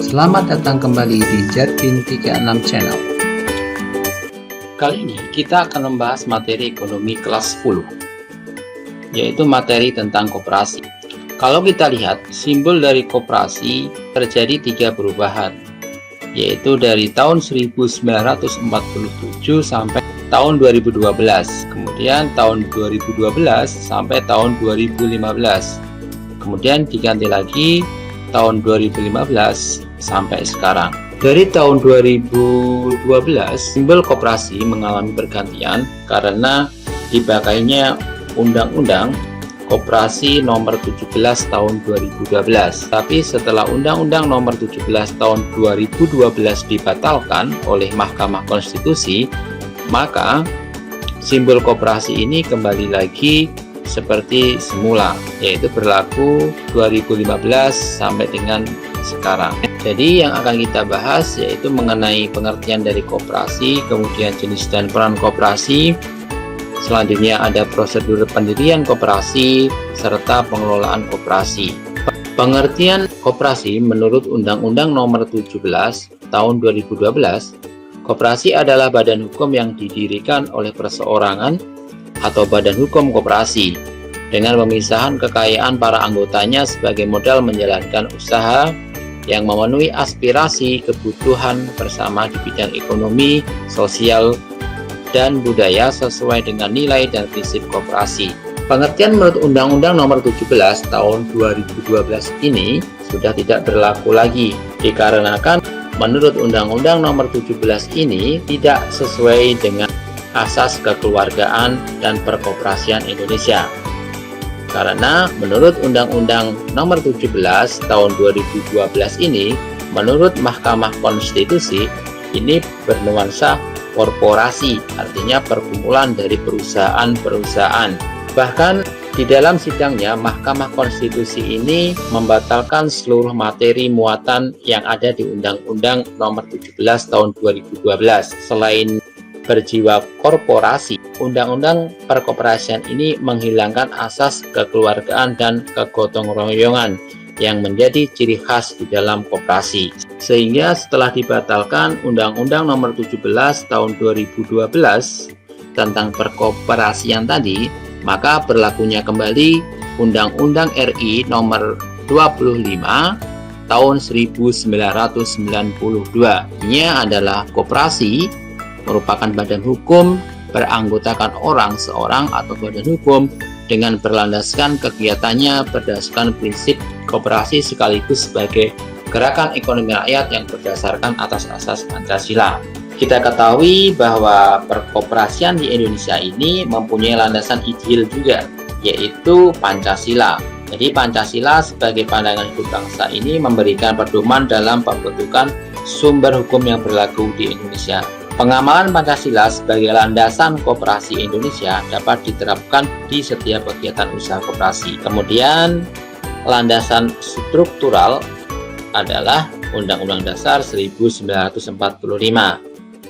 Selamat datang kembali di Jarvin 36 Channel. Kali ini kita akan membahas materi ekonomi kelas 10, yaitu materi tentang koperasi. Kalau kita lihat, simbol dari koperasi terjadi 3 perubahan, yaitu dari tahun 1947 sampai tahun 2012, kemudian tahun 2012 sampai tahun 2015, kemudian diganti lagi tahun 2015 sampai sekarang. Dari tahun 2012, simbol koperasi mengalami pergantian karena dipakainya Undang-Undang Koperasi Nomor 17 Tahun 2012. Tapi setelah Undang-Undang Nomor 17 Tahun 2012 dibatalkan oleh Mahkamah Konstitusi, maka simbol koperasi ini kembali lagi seperti semula, yaitu berlaku 2015 sampai dengan sekarang. Jadi yang akan kita bahas yaitu mengenai pengertian dari koperasi, kemudian jenis dan peran koperasi, selanjutnya ada prosedur pendirian koperasi, serta pengelolaan koperasi. Pengertian koperasi menurut Undang-Undang Nomor 17 Tahun 2012, koperasi adalah badan hukum yang didirikan oleh perseorangan atau badan hukum koperasi dengan pemisahan kekayaan para anggotanya sebagai modal menjalankan usaha yang memenuhi aspirasi kebutuhan bersama di bidang ekonomi, sosial, dan budaya sesuai dengan nilai dan prinsip koperasi. Pengertian menurut Undang-Undang Nomor 17 Tahun 2012 ini sudah tidak berlaku lagi dikarenakan menurut Undang-Undang Nomor 17 ini tidak sesuai dengan asas kekeluargaan dan perkoperasian Indonesia. Karena menurut Undang-Undang Nomor 17 Tahun 2012 ini, menurut Mahkamah Konstitusi, ini bernuansa korporasi, artinya perkumpulan dari perusahaan-perusahaan. Bahkan di dalam sidangnya, Mahkamah Konstitusi ini membatalkan seluruh materi muatan yang ada di Undang-Undang Nomor 17 Tahun 2012. Selain berjiwa korporasi, Undang-Undang Perkoperasian ini menghilangkan asas kekeluargaan dan kegotong royongan yang menjadi ciri khas di dalam koperasi. Sehingga setelah dibatalkan Undang-Undang Nomor 17 Tahun 2012 tentang perkoperasian tadi, maka berlakunya kembali Undang-Undang RI Nomor 25 Tahun 1992. Ini adalah koperasi merupakan badan hukum beranggotakan orang seorang atau badan hukum dengan berlandaskan kegiatannya berdasarkan prinsip koperasi sekaligus sebagai gerakan ekonomi rakyat yang berdasarkan atas asas Pancasila. Kita ketahui bahwa perkoperasian di Indonesia ini mempunyai landasan ideal juga, yaitu Pancasila. Jadi Pancasila sebagai pandangan hidup bangsa ini memberikan pedoman dalam pembentukan sumber hukum yang berlaku di Indonesia. Pengamalan Pancasila sebagai landasan koperasi Indonesia dapat diterapkan di setiap kegiatan usaha koperasi. Kemudian, landasan struktural adalah Undang-Undang Dasar 1945.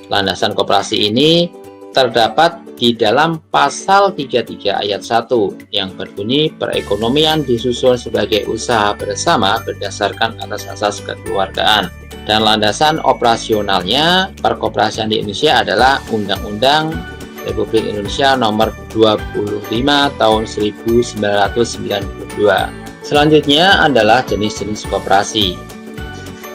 Landasan koperasi ini terdapat di dalam pasal 33 ayat 1 yang berbunyi perekonomian disusun sebagai usaha bersama berdasarkan atas asas kekeluargaan. Dan landasan operasionalnya perkoperasian di Indonesia adalah Undang-Undang Republik Indonesia Nomor 25 Tahun 1992. Selanjutnya adalah jenis-jenis koperasi.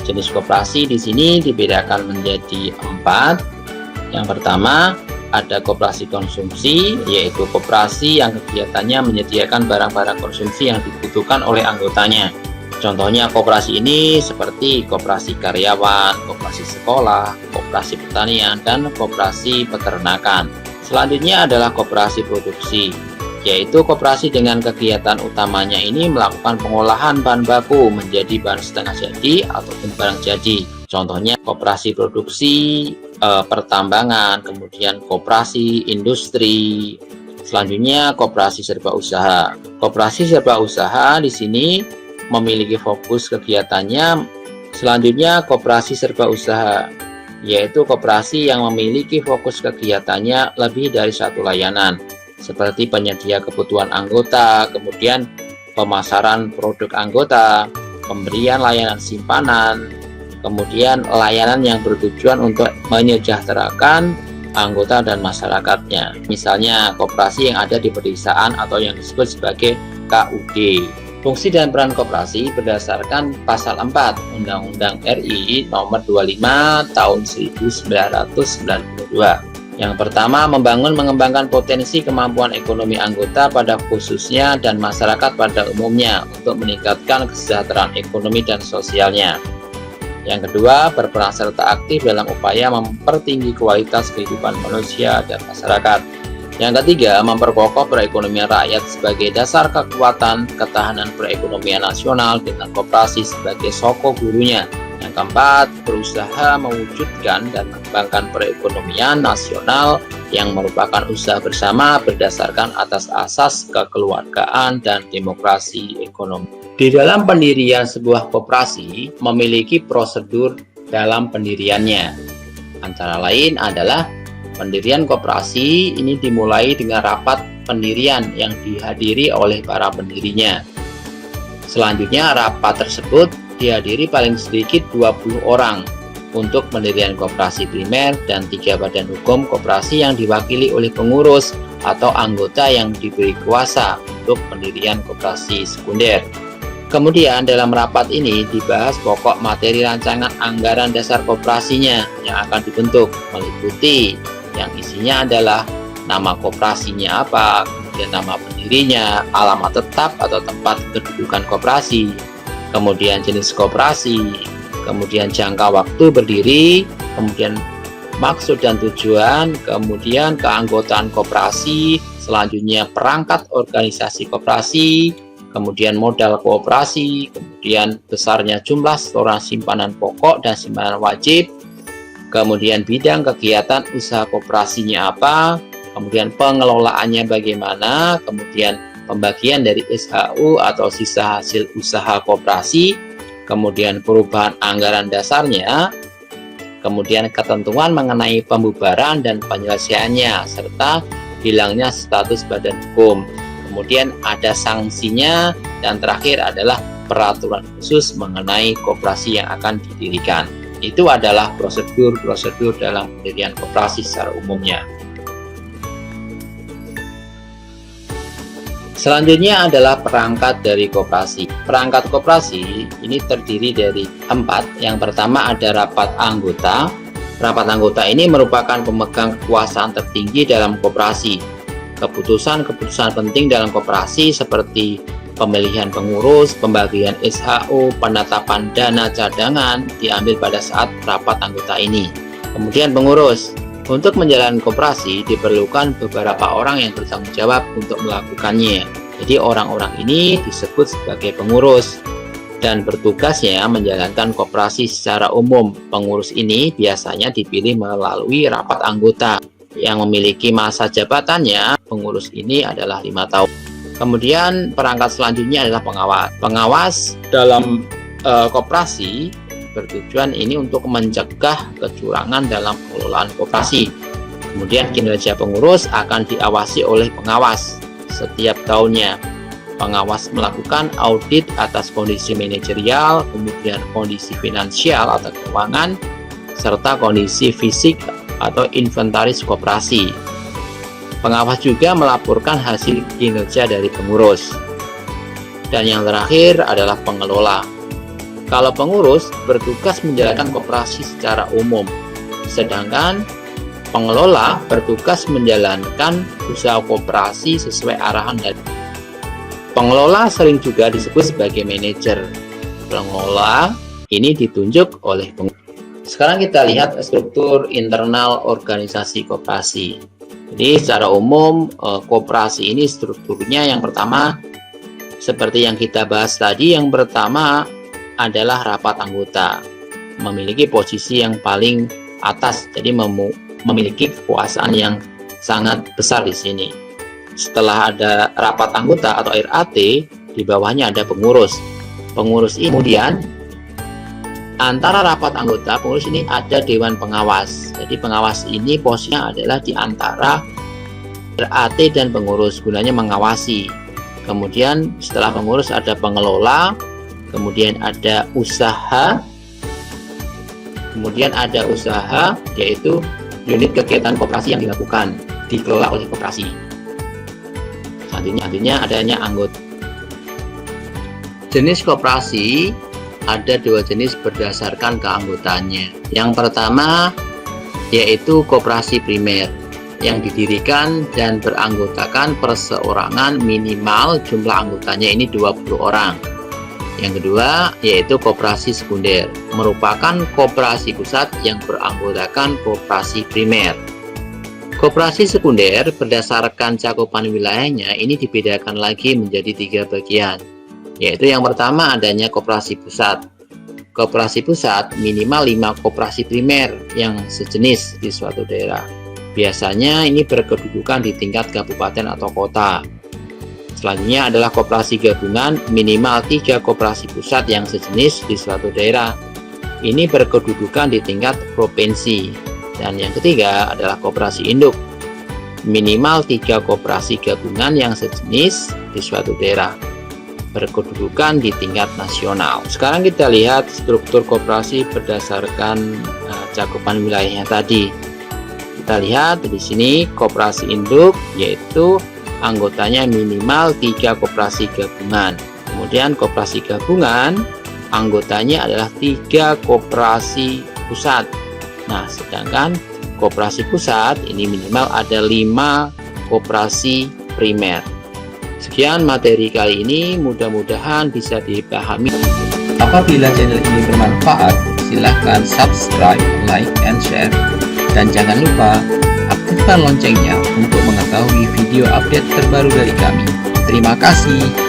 Jenis koperasi di sini dibedakan menjadi 4. Yang pertama, ada koperasi konsumsi, yaitu koperasi yang kegiatannya menyediakan barang-barang konsumsi yang dibutuhkan oleh anggotanya. Contohnya koperasi ini seperti koperasi karyawan, koperasi sekolah, koperasi pertanian, dan koperasi peternakan. Selanjutnya adalah koperasi produksi, yaitu koperasi dengan kegiatan utamanya ini melakukan pengolahan bahan baku menjadi bahan setengah jadi ataupun barang jadi. Contohnya koperasi produksi pertambangan, kemudian koperasi industri. Selanjutnya koperasi serba usaha. Koperasi serba usaha di sini memiliki fokus kegiatannya. Selanjutnya koperasi serba usaha, yaitu koperasi yang memiliki fokus kegiatannya lebih dari satu layanan, seperti penyedia kebutuhan anggota, kemudian pemasaran produk anggota, pemberian layanan simpanan, kemudian layanan yang bertujuan untuk menyejahterakan anggota dan masyarakatnya. Misalnya koperasi yang ada di pedesaan atau yang disebut sebagai KUD. Fungsi dan peran koperasi berdasarkan pasal 4 Undang-Undang RI nomor 25 tahun 1992. Yang pertama, membangun mengembangkan potensi kemampuan ekonomi anggota pada khususnya dan masyarakat pada umumnya untuk meningkatkan kesejahteraan ekonomi dan sosialnya. Yang kedua, berperan serta aktif dalam upaya mempertinggi kualitas kehidupan manusia dan masyarakat. Yang ketiga, memperkokoh perekonomian rakyat sebagai dasar kekuatan ketahanan perekonomian nasional dengan koperasi sebagai soko gurunya. Yang keempat, berusaha mewujudkan dan mengembangkan perekonomian nasional yang merupakan usaha bersama berdasarkan atas asas kekeluargaan dan demokrasi ekonomi. Di dalam pendirian sebuah koperasi memiliki prosedur dalam pendiriannya. Antara lain adalah pendirian koperasi ini dimulai dengan rapat pendirian yang dihadiri oleh para pendirinya. Selanjutnya rapat tersebut dihadiri paling sedikit 20 orang untuk pendirian koperasi primer dan 3 badan hukum koperasi yang diwakili oleh pengurus atau anggota yang diberi kuasa untuk pendirian koperasi sekunder. Kemudian dalam rapat ini dibahas pokok materi rancangan anggaran dasar koperasinya yang akan dibentuk, meliputi yang isinya adalah nama koperasinya apa, kemudian nama pendirinya, alamat tetap atau tempat kedudukan koperasi, kemudian jenis koperasi, kemudian jangka waktu berdiri, kemudian maksud dan tujuan, kemudian keanggotaan koperasi, selanjutnya perangkat organisasi koperasi, kemudian modal koperasi, kemudian besarnya jumlah setoran simpanan pokok dan simpanan wajib, kemudian bidang kegiatan usaha koperasinya apa, kemudian pengelolaannya bagaimana, kemudian pembagian dari SHU atau sisa hasil usaha koperasi, kemudian perubahan anggaran dasarnya, kemudian ketentuan mengenai pembubaran dan penyelesaiannya, serta hilangnya status badan hukum. Kemudian ada sanksinya, dan terakhir adalah peraturan khusus mengenai koperasi yang akan didirikan. Itu adalah prosedur-prosedur dalam pendirian koperasi secara umumnya. Selanjutnya adalah perangkat dari koperasi. Perangkat koperasi ini terdiri dari 4. Yang pertama ada rapat anggota. Rapat anggota ini merupakan pemegang kekuasaan tertinggi dalam koperasi. Keputusan-keputusan penting dalam koperasi seperti pemilihan pengurus, pembagian SHU, penetapan dana cadangan diambil pada saat rapat anggota ini. Kemudian pengurus. Untuk menjalankan koperasi diperlukan beberapa orang yang bertanggung jawab untuk melakukannya. Jadi orang-orang ini disebut sebagai pengurus dan bertugasnya menjalankan koperasi secara umum. Pengurus ini biasanya dipilih melalui rapat anggota yang memiliki masa jabatannya. Pengurus ini adalah 5 tahun. Kemudian perangkat selanjutnya adalah pengawas. Pengawas dalam koperasi bertujuan ini untuk mencegah kecurangan dalam pengelolaan koperasi. Kemudian kinerja pengurus akan diawasi oleh pengawas setiap tahunnya. Pengawas melakukan audit atas kondisi manajerial, kemudian kondisi finansial atau keuangan, serta kondisi fisik atau inventaris koperasi. Pengawas juga melaporkan hasil kinerja dari pengurus. Dan yang terakhir adalah pengelola. Kalau pengurus bertugas menjalankan koperasi secara umum, sedangkan pengelola bertugas menjalankan usaha koperasi sesuai arahan dari pengelola. Sering juga disebut sebagai manajer. Pengelola ini ditunjuk oleh pengurus. Sekarang kita lihat struktur internal organisasi koperasi. Jadi secara umum koperasi ini strukturnya yang pertama seperti yang kita bahas tadi. Yang pertama adalah rapat anggota, memiliki posisi yang paling atas, jadi memiliki kekuasaan yang sangat besar di sini. Setelah ada rapat anggota atau RAT, di bawahnya ada pengurus. Pengurus ini kemudian antara rapat anggota pengurus ini ada dewan pengawas. Jadi pengawas ini posisinya adalah di antara RAT dan pengurus, gunanya mengawasi. Kemudian setelah pengurus ada pengelola, kemudian ada usaha, Kemudian ada usaha, yaitu unit kegiatan koperasi yang dilakukan, dikelola oleh koperasi. Selanjutnya adanya anggota. Jenis koperasi ada dua jenis berdasarkan keanggotaannya. Yang pertama yaitu koperasi primer yang didirikan dan beranggotakan perseorangan, minimal jumlah anggotanya ini 20 orang. Yang kedua yaitu koperasi sekunder, merupakan koperasi pusat yang beranggotakan koperasi primer. Koperasi sekunder berdasarkan cakupan wilayahnya ini dibedakan lagi menjadi 3 bagian, yaitu yang pertama adanya koperasi pusat. Koperasi pusat minimal 5 koperasi primer yang sejenis di suatu daerah. Biasanya ini berkedudukan di tingkat kabupaten atau kota. Selanjutnya adalah koperasi gabungan, minimal 3 koperasi pusat yang sejenis di suatu daerah. Ini berkedudukan di tingkat provinsi. Dan yang ketiga adalah koperasi induk, minimal 3 koperasi gabungan yang sejenis di suatu daerah, berkedudukan di tingkat nasional. Sekarang kita lihat struktur koperasi berdasarkan cakupan wilayahnya tadi. Kita lihat di sini koperasi induk, yaitu anggotanya minimal 3 koperasi gabungan. Kemudian koperasi gabungan anggotanya adalah 3 koperasi pusat. Nah, sedangkan koperasi pusat ini minimal ada 5 koperasi primer. Sekian materi kali ini, mudah-mudahan bisa dipahami. Apabila channel ini bermanfaat, silahkan subscribe, like, and share. Dan jangan lupa aktifkan loncengnya untuk mengetahui video update terbaru dari kami. Terima kasih.